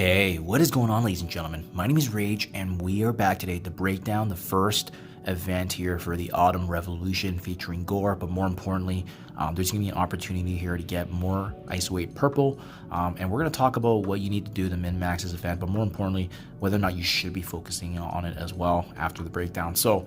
Hey, what is going on, ladies and gentlemen? My name is Rayge, and we are back today to break down the first event here for the Autumn Revolution featuring Gore, but more importantly, there's going to be an opportunity here to get more Isolate Purple, and we're going to talk about what you need to do to min-max this event, but more importantly, whether or not you should be focusing on it as well after the breakdown. So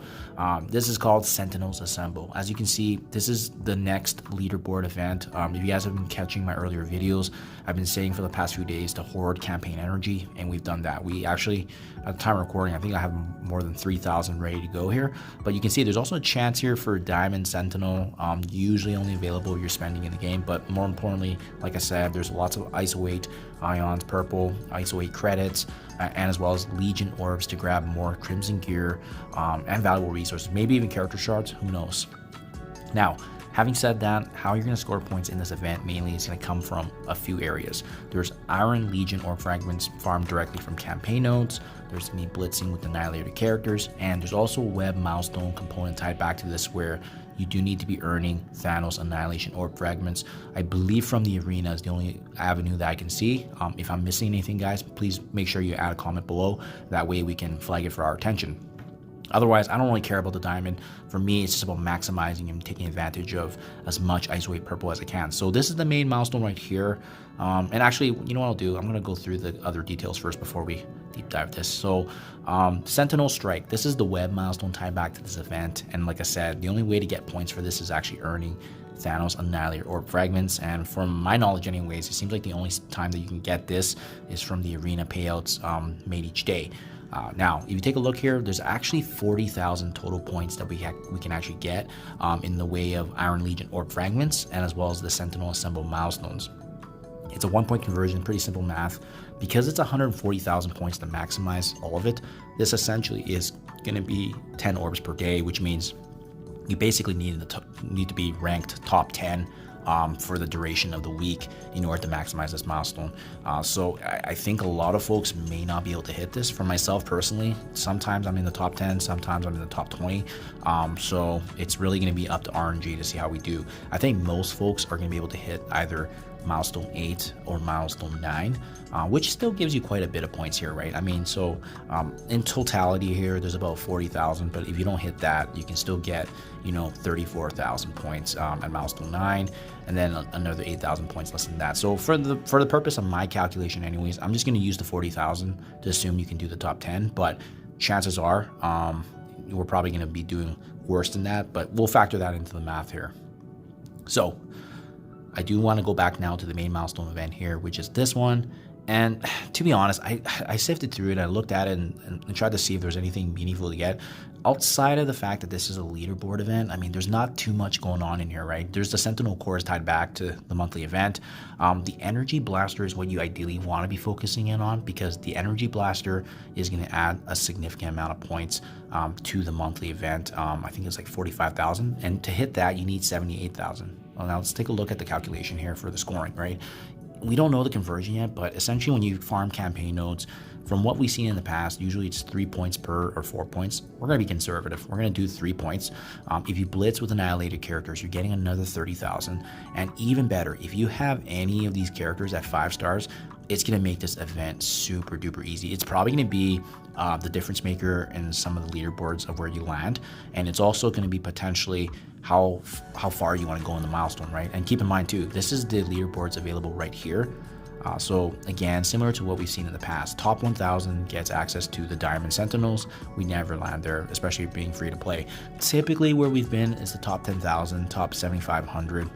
this is called Sentinels Assemble. As you can see, this is the next leaderboard event. If you guys have been catching my earlier videos, I've been saying for the past few days to hoard campaign energy, and we've done that. We actually, at the time of recording, I think I have more than 3,000 ready to go here, but you can see there's also a chance here for Diamond Sentinel, usually only available if you're spending in the game, but more importantly, like I said, there's lots of Isolate Ions Purple, Isolate credits, and as well as Legion Orbs to grab more Crimson Gear and valuable resources, maybe even character shards, who knows. Now, having said that, how you're going to score points in this event mainly is going to come from a few areas. There's Iron Legion Orb Fragments farmed directly from campaign nodes, there's going to be blitzing with Annihilator characters, and there's also a web milestone component tied back to this where you do need to be earning Thanos Annihilation Orb Fragments. I believe from the arena is the only avenue that I can see. If I'm missing anything, guys, please make sure you add a comment below. That way we can flag it for our attention. Otherwise, I don't really care about the diamond. For me, it's just about maximizing and taking advantage of as much Isolate Purple as I can. So this is the main milestone right here. And actually, you know what I'll do? I'm going to go through the other details first before we deep dive this. So Sentinel Strike, this is the web milestone tied back to this event. And like I said, the only way to get points for this is actually earning Thanos Annihilator Orb Fragments, and from my knowledge anyways, it seems like the only time that you can get this is from the arena payouts made each day. Now, if you take a look here, there's actually 40,000 total points that we can actually get in the way of Iron Legion Orb Fragments and as well as the Sentinel Assemble milestones. It's a 1-point conversion, pretty simple math. Because it's 140,000 points to maximize all of it, this essentially is going to be 10 orbs per day, which means you basically need to be ranked top 10 for the duration of the week in order to maximize this milestone. So I think a lot of folks may not be able to hit this. For myself personally, sometimes I'm in the top 10, sometimes I'm in the top 20. So it's really going to be up to RNG to see how we do. I think most folks are going to be able to hit either milestone 8 or milestone 9, which still gives you quite a bit of points here, right? I mean, so in totality here, there's about 40,000, but if you don't hit that, you can still get, 34,000 points at milestone 9, and then another 8,000 points less than that. So for the purpose of my calculation anyways, I'm just going to use the 40,000 to assume you can do the top 10, but chances are we're probably going to be doing worse than that, but we'll factor that into the math here. So I do want to go back now to the main milestone event here, which is this one. And to be honest, I sifted through it. I looked at it and tried to see if there's anything meaningful to get. Outside of the fact that this is a leaderboard event, I mean, there's not too much going on in here, right? There's the Sentinel CORES tied back to the monthly event. The Energy Blaster is what you ideally want to be focusing in on, because the Energy Blaster is going to add a significant amount of points to the monthly event. I think it's like 45,000. And to hit that, you need 78,000. Well, now let's take a look at the calculation here for the scoring, right? We don't know the conversion yet, but essentially when you farm campaign nodes, from what we've seen in the past, usually it's 3 points per or 4 points. We're going to be conservative. We're going to do 3 points. If you blitz with annihilated characters, you're getting another 30,000. And even better, if you have any of these characters at 5 stars, it's going to make this event super duper easy. It's probably going to be the difference maker in some of the leaderboards of where you land. And it's also going to be potentially how far you want to go in the milestone, right? And keep in mind too, this is the leaderboards available right here. So again, similar to what we've seen in the past, top 1,000 gets access to the Diamond Sentinels. We never land there, especially being free to play. Typically where we've been is the top 10,000, top 7,500.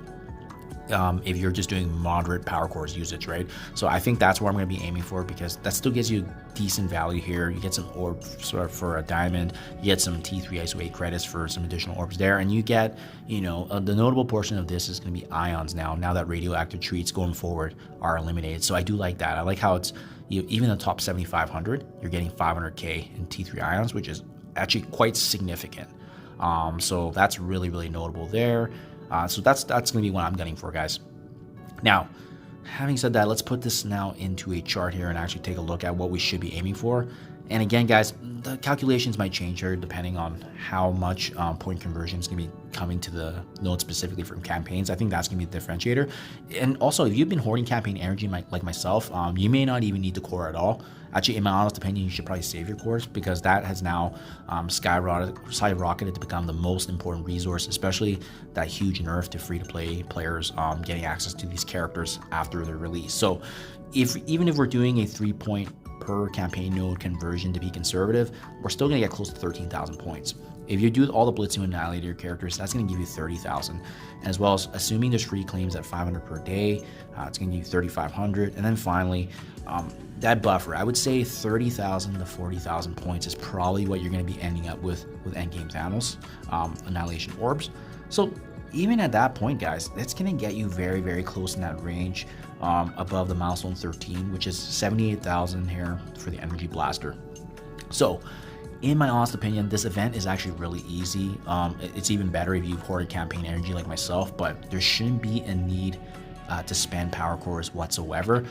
If you're just doing moderate power cores usage, right? So I think that's where I'm going to be aiming for, because that still gives you decent value here. You get some orbs for a diamond, you get some T3 ISO 8 credits for some additional orbs there, and you get, the notable portion of this is going to be ions now that radioactive treats going forward are eliminated. So I do like that. I like how it's, even the top 7,500, you're getting 500k in T3 ions, which is actually quite significant. So that's really, really notable there. So that's going to be what I'm gunning for, guys. Now, having said that, let's put this now into a chart here and actually take a look at what we should be aiming for. And again, guys, the calculations might change here depending on how much point conversion is going to be coming to the node specifically from campaigns. I think that's going to be the differentiator. And also, if you've been hoarding campaign energy like myself, you may not even need the core at all. Actually, in my honest opinion, you should probably save your cores, because that has now skyrocketed to become the most important resource, especially that huge nerf to free-to-play players getting access to these characters after their release. So even if we're doing a 3-point per campaign node conversion to be conservative, we're still going to get close to 13,000 points. If you do all the Blitz and Annihilator characters, that's going to give you 30,000, as well as assuming there's free claims at 500 per day, it's going to give you 3,500. And then finally, that buffer, I would say 30,000 to 40,000 points is probably what you're going to be ending up with endgame Thanos Annihilation Orbs. So even at that point, guys, that's going to get you very, very close in that range, above the Milestone 13, which is 78,000 here for the Energy Blaster. So in my honest opinion, this event is actually really easy. It's even better if you've hoarded campaign energy like myself, but there shouldn't be a need to spend power cores whatsoever.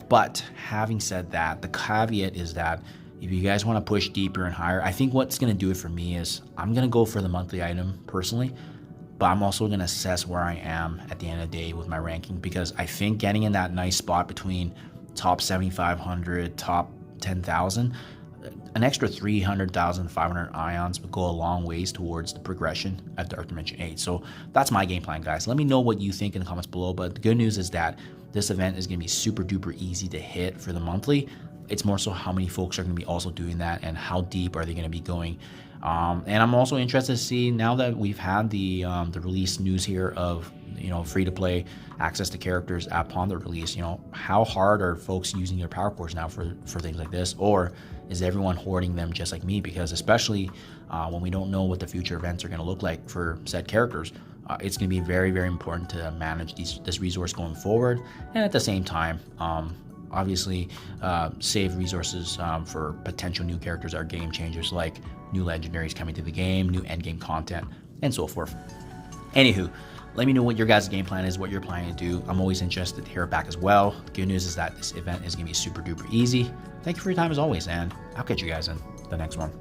But having said that, the caveat is that if you guys want to push deeper and higher, I think what's going to do it for me is I'm going to go for the monthly item personally, but I'm also going to assess where I am at the end of the day with my ranking, because I think getting in that nice spot between top 7,500, top 10,000, an extra 300,500 ions would go a long ways towards the progression at Dark Dimension 8. So that's my game plan, guys. Let me know what you think in the comments below. But the good news is that this event is going to be super duper easy to hit for the monthly. It's more so how many folks are going to be also doing that, and how deep are they going to be going. And I'm also interested to see, now that we've had the release news here of, free-to-play access to characters upon the release, how hard are folks using their power cores now for things like this? Or is everyone hoarding them just like me? Because especially when we don't know what the future events are going to look like for said characters, it's going to be very, very important to manage this resource going forward. And at the same time, obviously save resources for potential new characters or game changers, like new legendaries coming to the game, new endgame content, and so forth. Anywho, let me know what your guys' game plan is, what you're planning to do. I'm always interested to hear it back as well. The good news is that this event is going to be super duper easy. Thank you for your time as always, and I'll catch you guys in the next one.